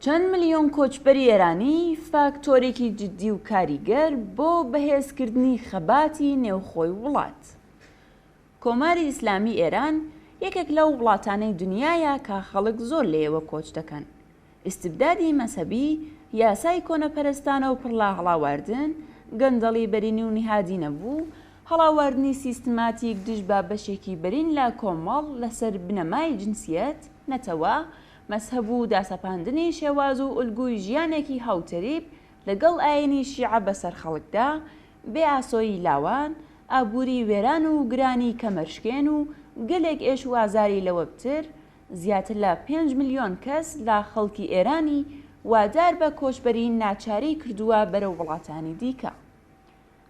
چەند ملیۆن کۆچبەری ئێرانی فاکتۆرێکی جددی و کاریگەر بۆ بەهێزکردنی خەباتی نێوخۆی وڵات. کۆماری ئیسلامی ئێران یەکێک لەو وڵاتانەی دنیایە کە خەڵک زۆر لێوە کۆچ دەکەن. ئیستیبدادی مەسەبی، یاسای کۆنەپەرستانە و پڕلا هەڵاواردن، گەندەڵی بەرینی و نهادی نەبوو، هەڵاواردنی سیستماتیک دژ بە بەشێکی بەرین لە کۆمەڵ لەسەر بنەمای جنسیەت، نەتەوە، مەسهەب و داسەپاندنی شێواز و ئولگوی ژیانێکی هاوتەریب لەگەڵ ئاینی شیعە بەسەر خەڵکدا، بێ ئاسۆیی لاوان، ئابووری وێران و گرانی کەمەرشکێن و گەلێک ئێش و ئازاری لەوە بتر، زیاتر لە 5 ملیۆن کەس لە خەڵکی ئێرانی وادار بە کۆچبەری ناچاری کردووە بەرەو وڵاتانی دیکە.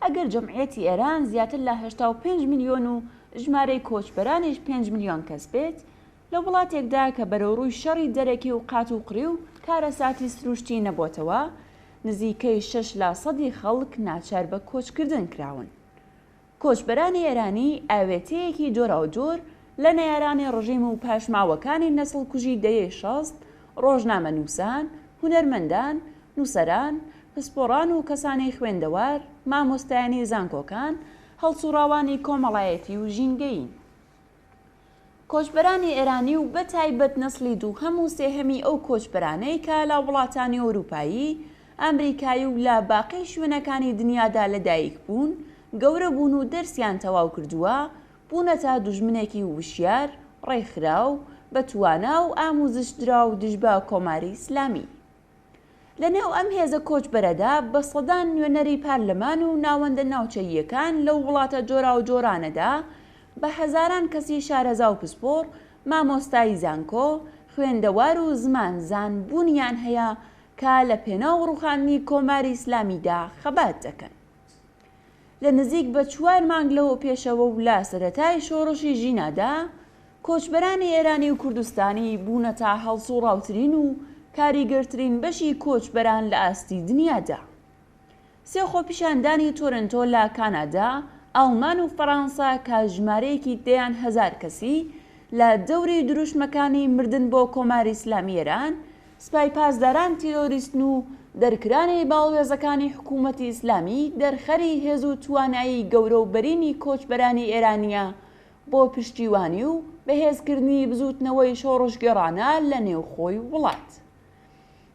ئەگەر جەمعیەتی ئێران زیاتر لە 85 ملیۆن و ژمارەی کۆچبەرانیش 5 ملیۆن کەس بێت، لە وڵاتێکدا کە بەرەوڕووی شەڕی دەرەکی و قات و قڕی و کارەساتی سروشتی نەبووتەوە، نزیکەی 6% خەڵک ناچار بە کۆچکردن کراون. کۆچبەرانی ئێرانی ئاوێتەیەکی جۆراوجۆر لە نەیارانی ڕژیم و پاشماوەکانی نەسڵ کوژی دەیەی 60، ڕۆژنامەنووسان، هونەرمەندان، نووسەران، پسپۆڕان و کەسانی خوێندەوار، مامۆستایانی زانکۆکان، هەڵسوڕاوانی کۆمەڵایەتی و ژینگەین. کۆچبەرانی ئێرانی و بەتایبەت نەسڵی دووهەم و سێهەمی ئەو کۆچبەرانەی کە لە وڵاتانی ئەوروپایی، ئەمریکایی و لە باقی شوێنەکانی دنیادا لەدایک بوون، گەورە بوون و دەرسیان تەواو کردووە، بوونەتە دوژمنێکی وشیار، ڕێکخراو، بەتوانا و ئاموزشدرا و دژ بە کۆماری ئیسلامی. لەنێو ئەم هێزە کۆچبەرەدا بە سەدان نوێنەری پارلەمان و ناوەندە ناوچەییەکان لەو وڵاتە جۆرا و جۆرانەدا بە هەزاران کەسی شارەزا و پسپۆڕ، مامۆستای زانکۆ، خوێندەوار و زمانزان بوونیان هەیە کە لە پێناو ڕووخاندنی کۆماری ئیسلامیدا خەبات دەکەن. لە نزیک بە 4 مانگ لەوە پێشەوە و لە سەرەتای شۆڕشی ژینادا، کۆچبەرانی ئێرانی و کوردستانی بوونەتە هەڵسوڕاوترین و کاریگەرترین بەشی کۆچبەران لە ئاستی دنیادا. سێ خۆپیشاندانی تۆرنتۆ لە کانادا، ئەڵمان و فەڕەنسا کە ژمارەیەکی 10,000 کەسی لە دەوری دروشمەکانی مردن بۆ کۆماری ئیسلامی ئێران، سپای پاسداران تیرۆریستن و دەرکرانی باڵوێزەکانی حکوومەتی ئیسلامی دەرخەری هێز و توانایی گەورە و بەرینی کۆچبەرانی ئێرانیە بۆ پشتیوانی و بەهێزکردنی بزوتنەوەی شۆڕشگێڕانە لە نێوخۆی وڵات.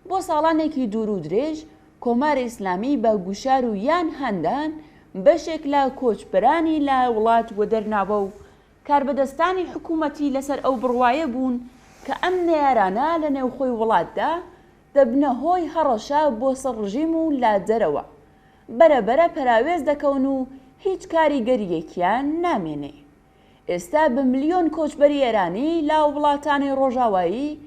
بۆ ساڵانێکی دوور و درێژ، کۆماری ئیسلامی بە گوشار و یان هەندان بەشێک لە کۆچبەرانی لە وڵات وە دەرناوە و کاربەدەستانی حکوومەتی لەسەر ئەو بڕوایە بوون کە ئەم نەیارانە لە نێوخۆی وڵاتدا دەبنە هۆی هەڕەشە بۆ سەر ڕژیم و لا دەرەوە، بەرەبەرە پەراوێز دەکەون و هیچ کاریگەریەکیان نامێنێ. ئێستا بە ملیۆن کۆچبەری ئێرانی لا وڵاتانی ڕۆژاوایی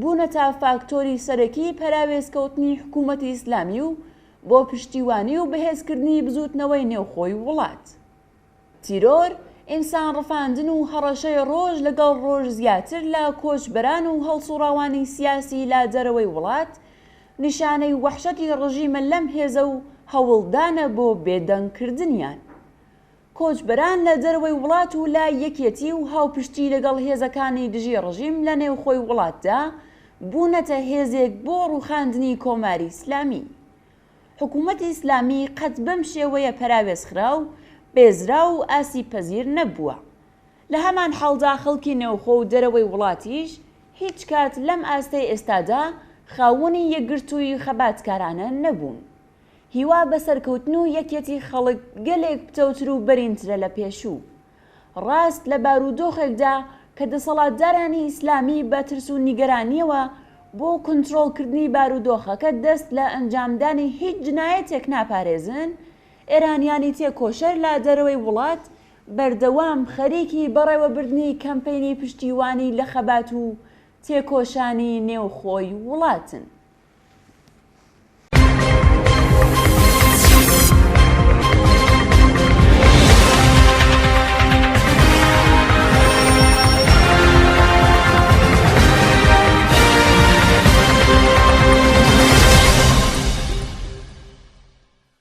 بوونەتە فاکتۆری سەرەکی پەراوێزکەوتنی حکوومەتی ئیسلامی و بۆ پشتیوانی و بەهێزکردنی بزوتنەوەی نێوخۆی وڵات. تیرۆر، ئینسان ڕەفاندن و هەڕەشەی ڕۆژ لەگەڵ ڕۆژ زیاتر لە کۆچبەران و هەڵسوڕاوانی سیاسی لا دەرەوەی وڵات نیشانەی وەحشەتی ڕژیمە لەم هێزە و هەوڵدانە بۆ بێدەنگکردنیان. کۆچبەران لە دەرەوەی وڵات و لا یەکێتی و هاوپشتی لەگەڵ هێزەکانی دژی ڕژیم لە نێوخۆی وڵاتدا بوونەتە هێزێک بۆ ڕووخاندنی کۆماری ئیسلامی. حکوومەتی ئیسلامی قەت بەم شێوەیە پەراوێزخرا و بێزرا و ئاسی پەزیر نەبووە. لە هەمان حاڵدا خەڵکی نێوخۆ و دەرەوەی وڵاتیش هیچ کات لەم ئاستەی ئێستادا خاوەنی یەکگرتووی خەباتکارانە نەبوون. هیوا بەسەرکەوتن و یەکێتی خەڵک گەلێک پتەوتر و بەرینترە لە پێشوو. ڕاست لە بارودۆخێکدا کە دەسەڵاتدارانی ئیسلامی بە ترس و نیگەرانیەوە بۆ کۆنتڕۆڵکردنی بارودۆخەکە دەست لە ئەنجامدانی هیچ جنایەتێک ناپارێزن، ئێرانیانی تێکۆشەر لە دەرەوەی وڵات بەردەوام خەریکی بەڕێوەبردنی کەمپەینی پشتیوانی لە خەبات و تێکۆشانی نێوخۆی وڵاتن.